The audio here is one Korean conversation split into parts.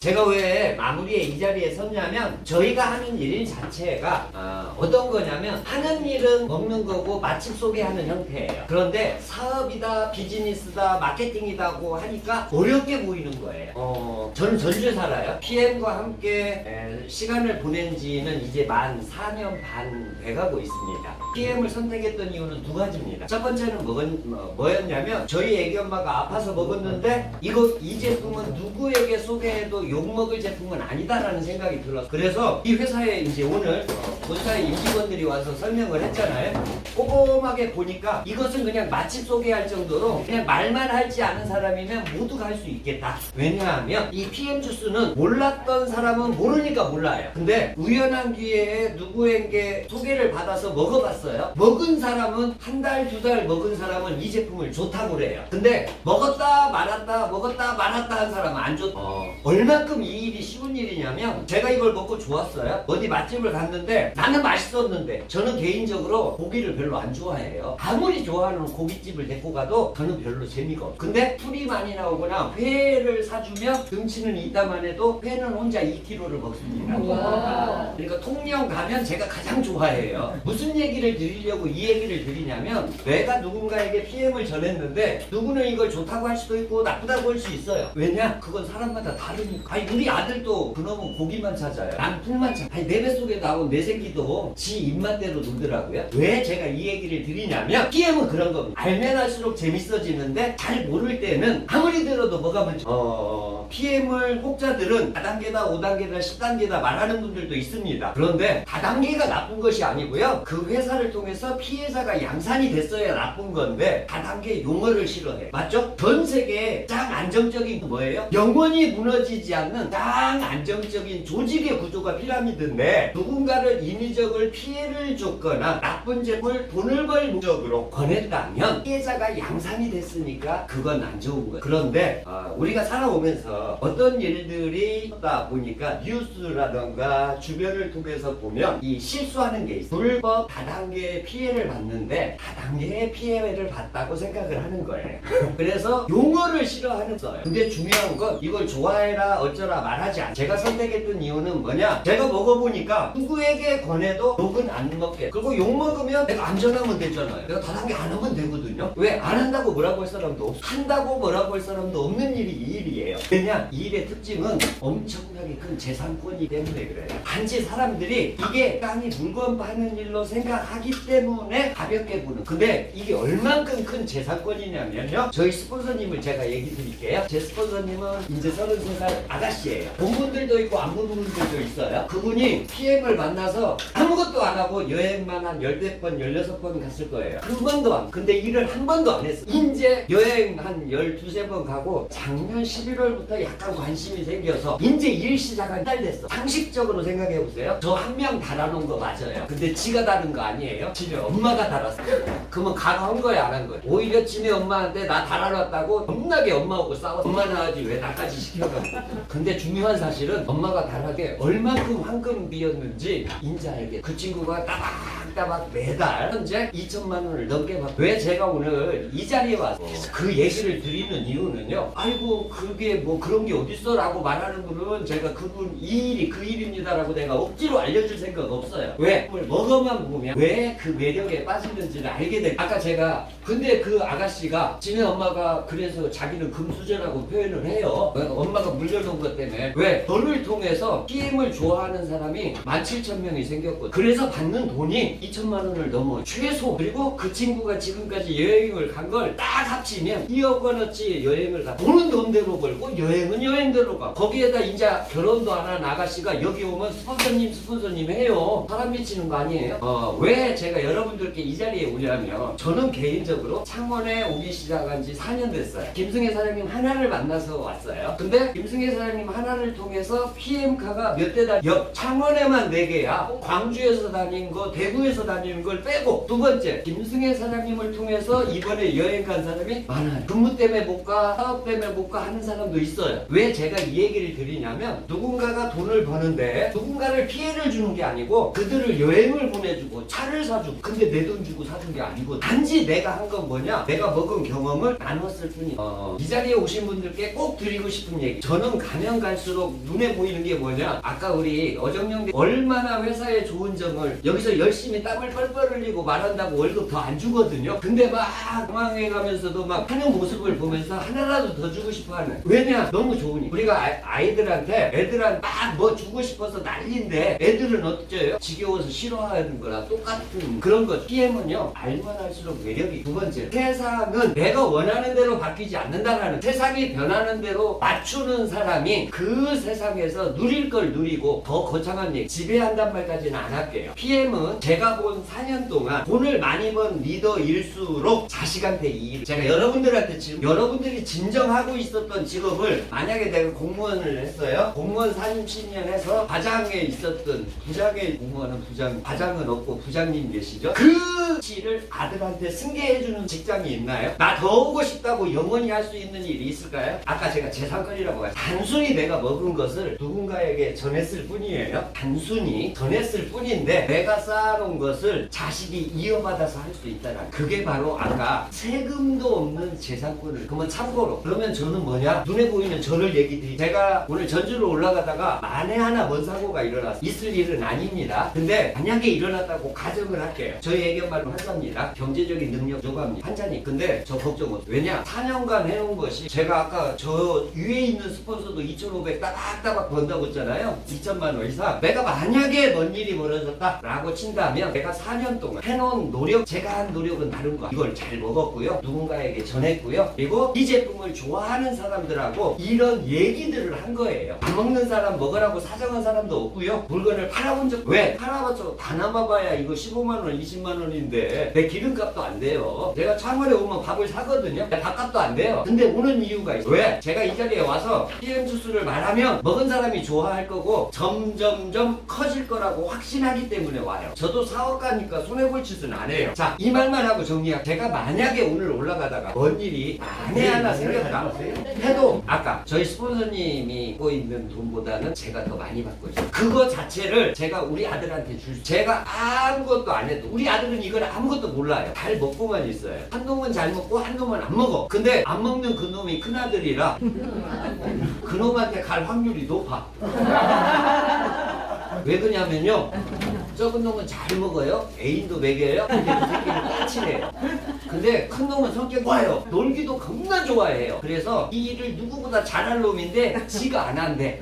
제가 왜 마무리에 이 자리에 섰냐면 저희가 하는 일 자체가 어떤 거냐면 하는 일은 먹는 거고 맛집 소개하는 형태예요. 그런데 사업이다 비즈니스다 마케팅이다고 하니까 어렵게 보이는 거예요. 저는 전주에 살아요. PM과 함께 시간을 보낸 지는 이제 만 4년 반 돼가고 있습니다. PM을 선택했던 이유는 두 가지입니다. 첫 번째는 뭐였냐면 저희 애기 엄마가 아파서 먹었는데 이 제품은 누구에게 소개해도 욕먹을 제품은 아니다라는 생각이 들어서 그래서 이 회사에 이제 오늘 본사의 임직원들이 와서 설명을 했잖아요. 꼼꼼하게 보니까 이것은 그냥 맛집 소개할 정도로 그냥 말만 할지 않은 사람이면 모두가 할 수 있겠다. 왜냐하면 이 PM 주스는 몰랐던 사람은 모르니까 몰라요. 근데 우연한 기회에 누구에게 소개를 받아서 먹어봤어요. 먹은 사람은 한 달, 두 달 먹은 사람은 이 제품을 좋다고 그래요. 근데 먹었다 말았다 한 사람은 안 좋다. 얼마큼 이 일이 쉬운 일이냐면 제가 이걸 먹고 좋았어요. 어디 맛집을 갔는데 나는 맛있었는데 저는 개인적으로 고기를 별로 안 좋아해요. 아무리 좋아하는 고깃집을 데리고 가도 저는 별로 재미가 없어요. 근데 풀이 많이 나오거나 회를 사주면 등치는 있다만 해도 회는 혼자 2kg를 먹습니다. 와. 그러니까 통영 가면 제가 가장 좋아해요. 무슨 얘기를 드리려고 이 얘기를 드리냐면 내가 누군가에게 PM을 전했는데 누구는 이걸 좋다고 할 수도 있고 나쁘다고 할 수 있어요. 왜냐? 그건 사람마다 다르니까. 아니 우리 아들도 그놈은 고기만 찾아요. 난 풀만 찾아. 아니 내 뱃속에 나온 내 새끼도 지 입맛대로 놀더라고요. 왜 제가 이 얘기를 드리냐면 PM은 그런 겁니다. 알면 할수록 재밌어지는데 잘 모를 때는 아무리 들어도 뭐가 문제 PM을 혹자들은 4단계다 5단계다 10단계다 말하는 분들도 있습니다. 그런데 다단계가 나쁜 것이 아니고요. 그 회사를 통해서 피해자가 양산이 됐어야 나쁜 건데 다단계 용어를 싫어해. 맞죠? 전 세계에 가장 안정적인 뭐예요? 영원히 무너지지 않는 가장 안정적인 조직의 구조가 피라미드인데 누군가를 인위적으로 피해를 줬거나 나쁜 제품을 돈을 벌 목적으로 권했다면 피해자가 양산이 됐으니까 그건 안 좋은 거예요. 그런데 우리가 살아오면서 어떤 일들이 있다 보니까 뉴스라던가 주변을 통해서 보면 이 실수하는 게 있어요. 불법 다단계의 피해를 받는데 다단계의 피해를 받다고 생각을 하는 거예요. 그래서 용어를 싫어하는 거예요. 근데 중요한 건 이걸 좋아해라 어쩌라 말하지 않아요. 제가 선택했던 이유는 뭐냐? 제가 먹어보니까 누구에게 권해도 욕은 안 먹게. 그리고 욕 먹으면 내가 안전하면 되잖아요. 내가 다단계 안 하면 되거든요. 왜? 안 한다고 뭐라고 할 사람도 없어. 한다고 뭐라고 할 사람도 없는 일이 이 일이에요. 왜냐? 이 일의 특징은 엄청나게 큰 재산권이기 때문에 그래요. 단지 사람들이 이게 땅이 물건 파는 일로 생각하기 때문에 가볍게 보는. 근데 이게 얼만큼 큰 재산권이냐면요. 저희 스폰서님을 제가 얘기 드릴게요. 제 스폰서님은 이제 33살 아가씨예요. 본 분들도 있고 안 본 분들도 있어요. 그분이 PM을 만나서 아무것도 안 하고 여행만 한 10번, 16번 갔을 거예요. 한 번도 안. 근데 일을 한 번도 안 했어. 이제 여행 한 12번 가고 작년 11월부터 약간 관심이 생겨서 이제 일 시작한 달 됐어. 상식적으로 생각해 보세요. 저 한 명 달아놓은 거 맞아요. 근데 지가 다른 거 아니에요. 집에 엄마가 달았어. 그러면 가가 한 거야 안 한 거야? 오히려 집에 엄마한테 나 달아놨다고 겁나게 엄마하고 싸워. 엄마는 하지 왜 나까지 시켜가. 근데 중요한 사실은 엄마가 달하게 얼만큼 황금비였는지 인지 알게. 그 친구가 따박따박 매달 현재 2천만 원을 넘게 받고. 왜 제가 오늘 이 자리에 와서 그 얘기를 드리는 이유는요. 아이고 그게 뭐 그런 게 어딨어 라고 말하는 분은 제가 그분 이 일이 그 일입니다라고 내가 억지로 알려줄 생각 없어요. 왜? 그걸 먹어만 보면 왜 그 매력에 빠지는지를 알게 돼. 아까 제가 근데 그 아가씨가 지네 엄마가 그래서 자기는 금수저라고 표현을 해요. 엄마가 물려놓은 것 때문에. 왜? 너를 통해서 PM을 좋아하는 사람이 17,000명이 생겼거든. 그래서 받는 돈이 2천만 원을 넘어 최소. 그리고 그 친구가 지금까지 여행을 간 걸 딱 합치면 2억 원어치 여행을 가. 돈은 돈대로 벌고 여행은 여행대로 가. 거기에다 이제 결혼도 안 한 아가씨가 여기 오면 스폰서님 해요. 사람 미치는 거 아니에요? 왜 제가 여러분들께 이 자리에 오냐면 저는 개인적으로 창원에 오기 시작한 지 4년 됐어요. 김승혜 사장님 하나를 만나서 왔어요. 근데 김승혜 사장님 하나를 통해서 PM카가 몇 대다 창원에만 4개야. 광주에서 다닌 거, 대구에서 다니는 걸 빼고. 두 번째, 김승혜 사장님을 통해서 이번에 여행 간 사람이 많아요. 근무 때문에 못 가, 사업 때문에 못 가 하는 사람도 있어요. 왜 제가 이 얘기를 드리냐면 누군가가 돈을 버는데 누군가를 피해를 주는 게 아니고 그들을 여행을 보내주고 차를 사주고. 근데 내 돈 주고 사준 게 아니고 단지 내가 한 건 뭐냐? 내가 먹은 경험을 나눴을 뿐이에요. 이 자리에 오신 분들께 꼭 드리고 싶은 얘기. 저는 가면 갈수록 갈수록 눈에 보이는 게 뭐냐? 아까 우리 어정영대 얼마나 회사에 좋은 점을 여기서 열심히 땀을 뻘뻘 흘리고 말한다고 월급 더 안 주거든요. 근데 막 당황해 가면서도 막 하는 모습을 보면서 하나라도 더 주고 싶어 하는. 왜냐? 너무 좋으니. 우리가 아이들한테 애들한테 막 뭐 주고 싶어서 난리인데 애들은 어쩌요? 지겨워서 싫어하는 거랑 똑같은 그런 거죠. PM은요, 알면 할수록 매력이. 두 번째, 세상은 내가 원하는 대로 바뀌지 않는다라는, 세상이 변하는 대로 맞추는 사람이 그 세상에서 누릴 걸 누리고, 더 거창한 얘기, 지배한단 말까지는 안 할게요. PM은 제가 본 4년 동안 돈을 많이 번 리더일수록 자식한테 이, 제가 여러분들한테 지금 여러분들이 진정하고 있었던 직업을, 만약에 내가 공무원을 했어요. 공무원 30년 해서 과장에 있었던, 부장의 공무원은 부장, 과장은 없고 부장님 계시죠? 그 일을 아들한테 승계해주는 직장이 있나요? 나 더 오고 싶다고 영원히 할 수 있는 일이 있을까요? 아까 제가 재산권이라고 했어요. 단순히 내가 먹은 것을 누군가에게 전했을 뿐이에요. 단순히 전했을 뿐인데 내가 쌓아놓은 것을 자식이 이어받아서 할 수 있다는, 그게 바로 아까 세금도 없는 재산권을. 그러면 참고로, 그러면 저는 뭐냐? 눈에 보이는 저를 얘기 드리, 제가 오늘 전주를 올라가다가 만에 하나 뭔 사고가 일어났어요. 있을 일은 아닙니다. 근데 만약에 일어났다고 가정을 할게요. 저희 애견말로 환자입니다. 경제적인 능력 조감입니다. 환자님. 근데 저 걱정 없어요. 왜냐? 4년간 해놓은 것이, 제가 아까 저 위에 있는 스폰서도 2,500 따박따박 번다고 했잖아요. 2천만 원 이상. 내가 만약에 뭔 일이 벌어졌다 라고 친다면, 내가 4년 동안 해놓은 노력, 제가 한 노력은 다른 거. 이걸 잘 먹었고요. 누군가에게 전했고요. 그리고 이 제품을 좋아하는 사람들하고 이런 얘기들을 한 거예요. 안 먹는 사람 먹으라고 사정한 사람도 없고요. 물건을 팔아본 적, 왜? 팔아봤자 다 남아봐야 이거 15만 원, 20만 원인데 내 기름값도 안 돼요. 내가 창원에 오면 밥을 사거든요. 밥값도 안 돼요. 근데 오는 이유가 있어요. 왜? 제가 이 자리에 와서 PM 주스를 말하면 먹은 사람이 좋아할 거고 점점점 커질 거라고 확신하기 때문에 와요. 저도 사업가니까 손해볼 짓은 안 해요. 자, 이 말만 하고 정리할게요. 제가 만약에 오늘 올라가다가 뭔 일이 만에 하나 생겼다 해도, 아까 저희 스폰서님이 갖고 있는 돈보다는 제가 더 많이 받고 있어요. 그거 자체를 제가 우리 아들한테 제가 아무것도 안 해도, 우리 아들은 이걸 아무것도 몰라요. 잘 먹고만 있어요. 한 놈은 잘 먹고 한 놈은 안 먹어. 근데 안 먹는 그 놈이 큰아들이라 그 놈한테 갈 확률이 높아. 왜 그러냐면요, 적은 놈은 잘 먹어요. 애인도 먹여요. 근데 그 새끼는 까칠해요. 근데 큰 놈은 성격 좋아요. 놀기도 겁나 좋아해요. 그래서 이 일을 누구보다 잘할 놈인데 지가 안 한대.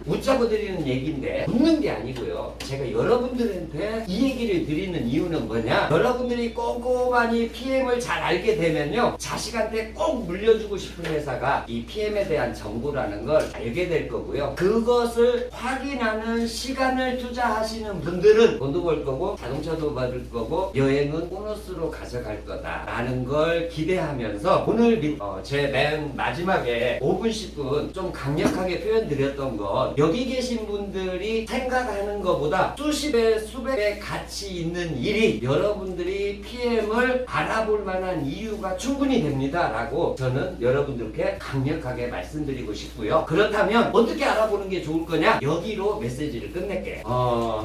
웃자고 드리는 얘기인데 웃는 게 아니고요. 제가 여러분들한테 이 얘기를 드리는 이유는 뭐냐? 여러분들이 꼼꼼하니 PM을 잘 알게 되면요, 자식한테 꼭 물려주고 싶은 회사가 이 PM에 대한 정보라는 걸 알게 될 거고요. 그것을 확인하는 시간을 투자하시는 분들은 돈도 벌 거고 자동차도 받을 거고 여행은 보너스로 가져갈 거다 라는 걸 기대하면서, 오늘 제 맨 마지막에 5분 10분 좀 강력하게 표현드렸던 건, 여기 계신 분들이 생각하는 것보다 수십 배 수백 배 가치 있는 일이 여러분들이 PM을 알아볼 만한 이유가 충분히 됩니다 라고 저는 여러분들께 강력하게 말씀드리고 싶고요. 그렇다면 어떻게 알아보는 게 좋을 거냐? 여기로 메시지를 끝낼게요.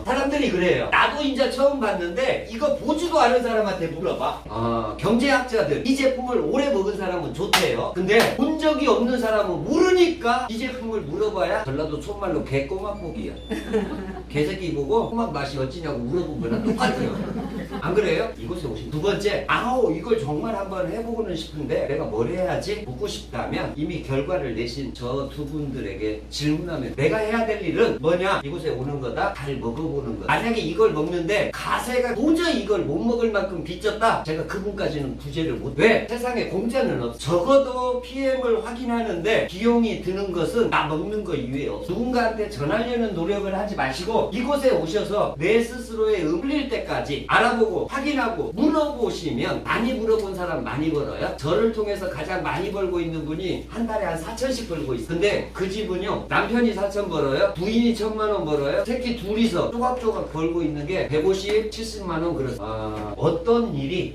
사람들이 그래요. 나도 이제 처음 봤는데 이거 보지도 않은 사람한테 물어봐. 경제학자들, 이 제품을 오래 먹은 사람은 좋대요. 근데 본 적이 없는 사람은 모르니까 이 제품을 물어봐야, 전라도 촌말로 개꼬막보기야. 개새끼 보고 꼬막 맛이 어찌냐고 물어본 거랑 똑같아요. 안 그래요? 이곳에 오신 두 번째, 아우 이걸 정말 한번 해보고는 싶은데 내가 뭘 해야지? 묻고 싶다면, 이미 결과를 내신 저 두 분들에게 질문하면, 내가 해야 될 일은 뭐냐? 이곳에 오는 거다. 잘 먹어보는 거. 만약에 이걸 먹는데 가세가 도저히 이걸 못 먹을 만큼 빚졌다, 제가 그분까지는 구제를 못. 왜? 세상에 공짜는 없어. 적어도 PM을 확인하는데 비용이 드는 것은 나 먹는 거 이외에 없어. 누군가한테 전하려는 노력을 하지 마시고 이곳에 오셔서 내 스스로의 흘릴 때까지 알아보고 확인하고 물어보시면, 많이 물어본 사람 많이 벌어요. 저를 통해서 가장 많이 벌고 있는 분이 한 달에 한 4천씩 벌고 있어요. 근데 그 집은요, 남편이 4천 벌어요, 부인이 1,000만 원 벌어요, 새끼 둘이서 조각조각 벌고 있는 게 150, 70만 원. 그래서 어떤 일이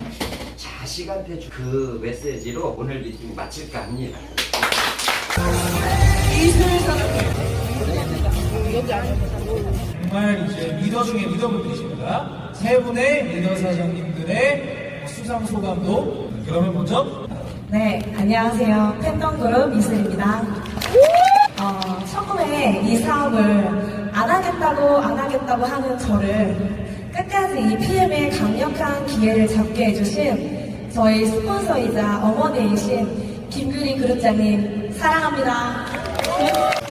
자식한테 그 메시지로 오늘 미팅 마칠까 합니다. 정말 이제 리더 중에 리더분들이십니다. 세 분의 리더 사장님들의 수상 소감도. 그러면 먼저 네, 안녕하세요. 팬덤그룹 이슬입니다. 처음에 이 사업을 안 하겠다고 하는 저를 끝까지 이 PM의 강력한 기회를 잡게 해주신 저희 스폰서이자 어머니이신 김규리 그룹장님 사랑합니다.